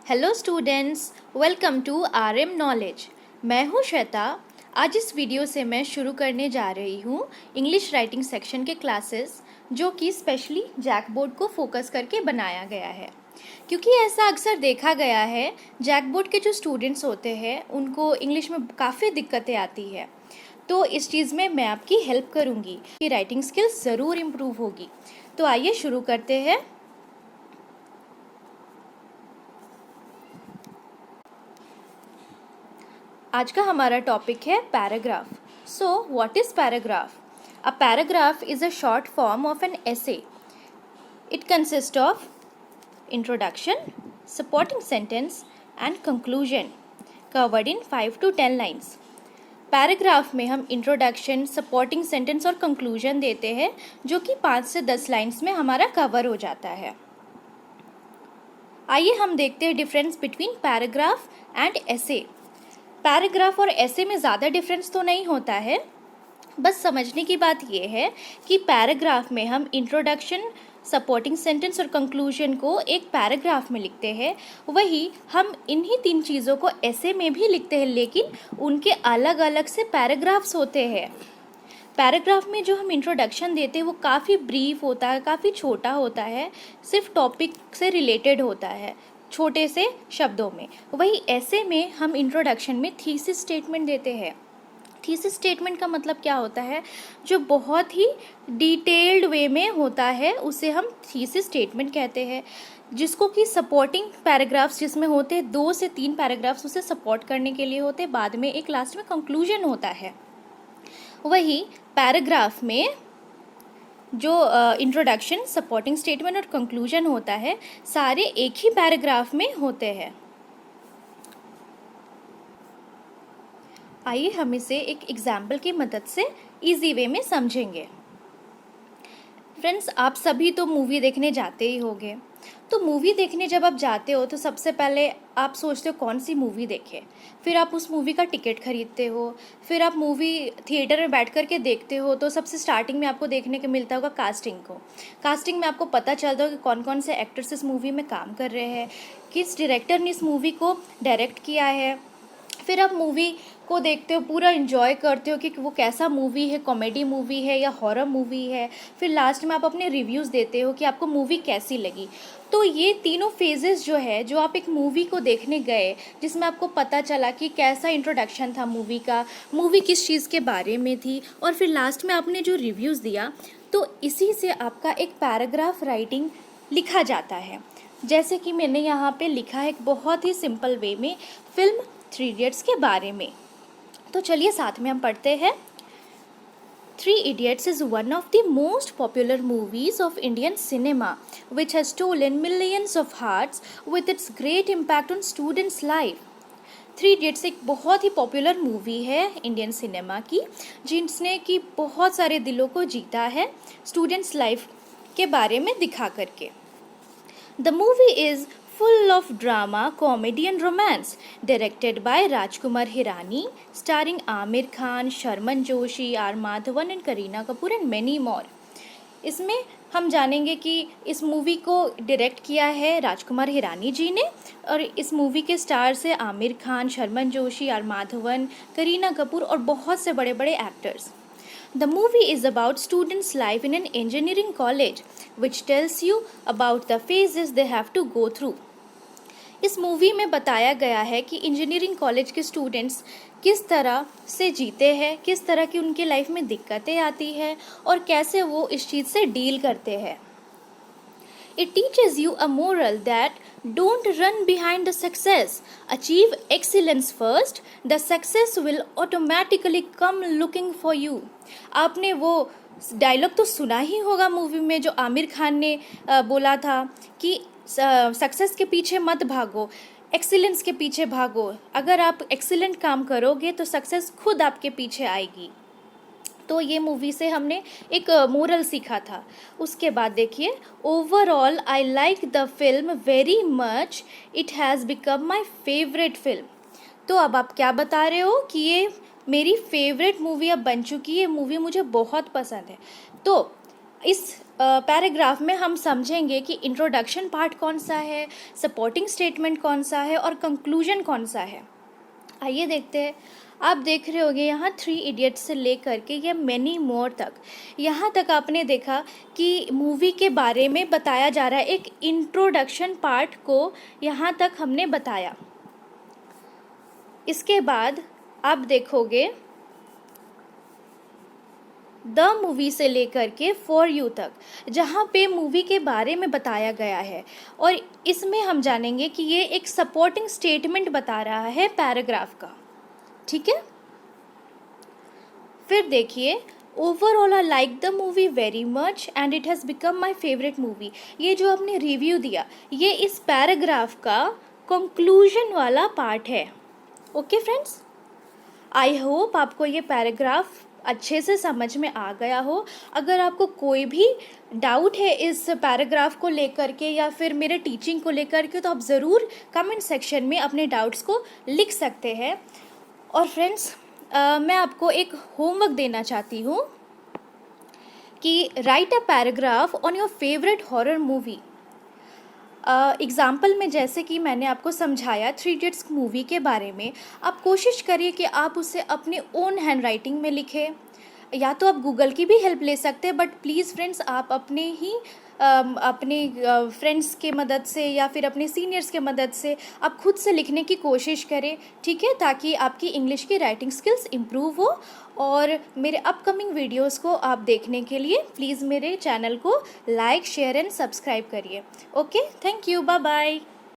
Hello students, welcome to RM knowledge. मैं हूँ श्वेता। आज इस वीडियो से मैं शुरू करने जा रही हूँ इंग्लिश राइटिंग सेक्शन के क्लासेस, जो कि स्पेशली जैकबोर्ड को फोकस करके बनाया गया है। क्योंकि ऐसा अक्सर देखा गया है, जैकबोर्ड के जो स्टूडेंट्स होते हैं उनको इंग्लिश में काफ़ी दिक्कतें आती है। तो इस चीज़ में मैं आपकी हेल्प करूँगी कि राइटिंग स्किल्स ज़रूर इम्प्रूव होगी। तो आइए शुरू करते हैं। आज का हमारा टॉपिक है paragraph. So what is paragraph? A paragraph is a short form of an essay. It consist of introduction, supporting sentence and conclusion covered in 5 to 10 lines. Paragraph में हम इंट्रोडक्शन, सपोर्टिंग सेंटेंस और conclusion देते हैं, जो कि 5 से 10 lines में हमारा कवर हो जाता है। आइए हम देखते हैं difference between paragraph and essay. Paragraph और ऐसे में ज़्यादा डिफरेंस तो नहीं होता है, बस समझने की बात यह है कि पैराग्राफ में हम इंट्रोडक्शन, सपोर्टिंग सेंटेंस और कंक्लूजन को एक पैराग्राफ में लिखते हैं। वही हम इन्हीं 3 चीज़ों को ऐसे में भी लिखते हैं, लेकिन उनके अलग अलग से पैराग्राफ्स होते हैं। पैराग्राफ में जो हम इंट्रोडक्शन देते हैं वो काफ़ी ब्रीफ होता है, काफ़ी छोटा होता है, सिर्फ टॉपिक से रिलेटेड होता है, छोटे से शब्दों में। वही ऐसे में हम इंट्रोडक्शन में थीसिस स्टेटमेंट देते हैं। थीसिस स्टेटमेंट का मतलब क्या होता है? जो बहुत ही डिटेल्ड वे में होता है उसे हम थीसिस स्टेटमेंट कहते हैं। जिसको कि सपोर्टिंग पैराग्राफ्स जिसमें होते हैं 2 से 3 पैराग्राफ्स उसे सपोर्ट करने के लिए होते हैं, बाद में एक लास्ट में कंक्लूजन होता है। वही पैराग्राफ में जो इंट्रोडक्शन, सपोर्टिंग स्टेटमेंट और कंक्लूजन होता है, सारे एक ही पैराग्राफ में होते हैं। आइए हम इसे एक एग्जाम्पल की मदद से इजी वे में समझेंगे। फ्रेंड्स, आप सभी तो मूवी देखने जाते ही होंगे। तो मूवी देखने जब आप जाते हो तो सबसे पहले आप सोचते हो कौन सी मूवी देखें। फिर आप उस मूवी का टिकट खरीदते हो, फिर आप मूवी थिएटर में बैठ कर के देखते हो। तो सबसे स्टार्टिंग में आपको देखने को मिलता होगा कास्टिंग को। कास्टिंग में आपको पता चलता होगा कि कौन कौन से एक्टर्स इस मूवी में काम कर रहे हैं, किस डायरेक्टर ने इस मूवी को डायरेक्ट किया है। फिर आप मूवी को देखते हो, पूरा एंजॉय करते हो कि वो कैसा मूवी है, कॉमेडी मूवी है या हॉरर मूवी है। फिर लास्ट में आप अपने रिव्यूज़ देते हो कि आपको मूवी कैसी लगी। तो ये तीनों फेजेस जो है, जो आप एक मूवी को देखने गए, जिसमें आपको पता चला कि कैसा इंट्रोडक्शन था मूवी का, मूवी किस चीज़ के बारे में थी, और फिर लास्ट में आपने जो रिव्यूज़ दिया, तो इसी से आपका एक पैराग्राफ राइटिंग लिखा जाता है। जैसे कि मैंने यहाँ पे लिखा है एक बहुत ही सिंपल वे में फिल्म 3 इडियट्स के बारे में। तो चलिए साथ में हम पढ़ते हैं। 3 Idiots is one of the most popular movies of Indian cinema, which has stolen millions of hearts with its great impact on students' life. 3 Idiots एक बहुत ही पॉपुलर मूवी है इंडियन सिनेमा की, जिसने कि बहुत सारे दिलों को जीता है स्टूडेंट्स लाइफ के बारे में दिखा करके। The movie is full of drama, comedy and romance, directed by Rajkumar Hirani, starring Amir Khan, Sharman Joshi, R. Madhavan and Kareena Kapoor and many more. इसमें हम जानेंगे कि इस मूवी को डायरेक्ट किया है राजकुमार हिरानी जी ने, और इस मूवी के स्टार्स है आमिर खान, शर्मन जोशी, आर माधवन, करीना कपूर और बहुत से बड़े बड़े actors. The movie is about students' life in an engineering college, which tells you about the phases they have to go through. इस मूवी में बताया गया है कि इंजीनियरिंग कॉलेज के स्टूडेंट्स किस तरह से जीते हैं, किस तरह की उनके लाइफ में दिक्कतें आती है और कैसे वो इस चीज़ से डील करते हैं। It teaches you a moral that don't run behind the success. Achieve excellence first. The success will automatically come looking for you. आपने वो डायलॉग तो सुना ही होगा मूवी में, जो आमिर खान ने बोला था कि सक्सेस के पीछे मत भागो, एक्सीलेंस के पीछे भागो। अगर आप एक्सीलेंट काम करोगे तो सक्सेस खुद आपके पीछे आएगी। तो ये मूवी से हमने एक मोरल सीखा था। उसके बाद देखिए, overall I like the film very much, it has become my favourite film. तो अब आप क्या बता रहे हो कि ये मेरी फेवरेट मूवी अब बन चुकी है, मूवी मुझे बहुत पसंद है। तो इस पैराग्राफ में हम समझेंगे कि इंट्रोडक्शन पार्ट कौन सा है, सपोर्टिंग स्टेटमेंट कौन सा है और कंक्लूजन कौन सा है। आइए देखते हैं। आप देख रहे होंगे यहाँ 3 इडियट्स से लेकर के ये मैनी मोर तक, यहाँ तक आपने देखा कि मूवी के बारे में बताया जा रहा है। एक इंट्रोडक्शन पार्ट को यहाँ तक हमने बताया। इसके बाद आप देखोगे द मूवी से लेकर के फॉर यू तक, जहाँ पे मूवी के बारे में बताया गया है, और इसमें हम जानेंगे कि ये एक सपोर्टिंग स्टेटमेंट बता रहा है पैराग्राफ का। ठीक है, फिर देखिए overall I like the movie very much and it has become my favourite movie. ये जो आपने रिव्यू दिया, ये इस पैराग्राफ का कंक्लूजन वाला पार्ट है। ओके फ्रेंड्स, आई होप आपको ये पैराग्राफ अच्छे से समझ में आ गया हो। अगर आपको कोई भी डाउट है इस पैराग्राफ को लेकर के या फिर मेरे टीचिंग को लेकर के, तो आप ज़रूर कमेंट सेक्शन में अपने डाउट्स को लिख सकते हैं। और फ्रेंड्स, मैं आपको एक होमवर्क देना चाहती हूँ कि right a paragraph on your favourite horror movie. Example में जैसे कि मैंने आपको समझाया 3 इडियट्स मूवी के बारे में, आप कोशिश करिए कि आप उसे अपने ओन हैंड राइटिंग में लिखें, या तो आप गूगल की भी हेल्प ले सकते हैं, बट प्लीज़ फ्रेंड्स आप अपने ही अपने फ्रेंड्स के मदद से या फिर अपने सीनियर्स के मदद से आप खुद से लिखने की कोशिश करें। ठीक है, ताकि आपकी इंग्लिश की राइटिंग स्किल्स इम्प्रूव हो। और मेरे अपकमिंग वीडियोस को आप देखने के लिए प्लीज़ मेरे चैनल को लाइक, शेयर एंड सब्सक्राइब करिए। Okay, thank you, bye bye.